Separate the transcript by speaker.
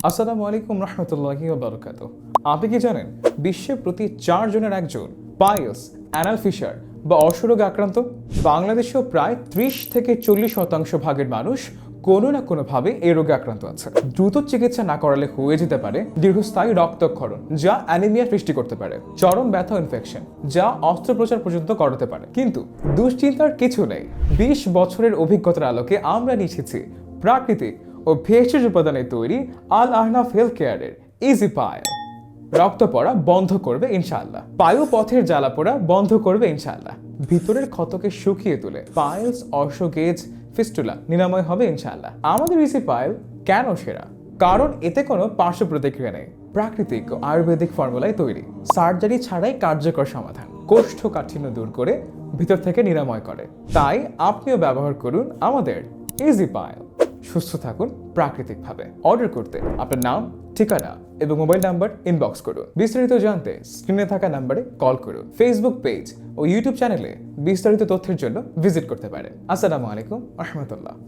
Speaker 1: আসসালামু আলাইকুম রহমতুল্লাহি ওয়া বারাকাতুহু। আপনি কি জানেন বিশ্বে প্রতি 4 জনের একজন পাইলস, অ্যানাল ফিশার বা অর্শরোগে আক্রান্ত? বাংলাদেশেও প্রায় 30 থেকে 40% ভাগের মানুষ কোনো না কোনোভাবে এই রোগে আক্রান্ত আছে। দ্রুত চিকিৎসা না করালে হয়ে যেতে পারে দীর্ঘস্থায়ী রক্তক্ষরণ, যা অ্যানিমিয়া সৃষ্টি করতে পারে, চরম ব্যথা ইনফেকশন, যা অস্ত্রোপচার পর্যন্ত করাতে পারে। কিন্তু দুশ্চিন্তার কিছু নেই। 20 বছরের অভিজ্ঞতার আলোকে আমরা নিয়েছি প্রাকৃতিক ও ভেষজ উপাদানে তৈরি আল আহনাফ হেলথ কেয়ারের ইজি পাইল। রক্ত পড়া বন্ধ করবে ইনশাআল্লাহ, পায়ু পথের জ্বালা পোড়া বন্ধ করবে ইনশাআল্লাহ, ভিতরের ক্ষতকে শুকিয়ে তুলে পাইলস, অর্শগেজ, ফিস্টুলা নিরাময় হবে ইনশাআল্লাহ। আমাদের ইজি পাইল কেন সেরা? কারণ এতে কোনো পার্শ্ব প্রতিক্রিয়া নেই, প্রাকৃতিক ও আয়ুর্বেদিক ফর্মুলায় তৈরি, সার্জারি ছাড়াই কার্যকর সমাধান, কোষ্ঠকাঠিন্য দূর করে ভিতর থেকে নিরাময় করে। তাই আপনিও ব্যবহার করুন আমাদের ইজি পাইল। সুস্থ থাকুন প্রাকৃতিকভাবে। অর্ডার করতে আপনার নাম, ঠিকানা এবং মোবাইল নাম্বার ইনবক্স করুন। বিস্তারিত জানতে স্ক্রিনে থাকা নাম্বারে কল করুন। ফেসবুক পেজ ও ইউটিউব চ্যানেলে বিস্তারিত তথ্যের জন্য ভিজিট করতে পারেন। আসসালামু আলাইকুম রহমতুল্লাহ।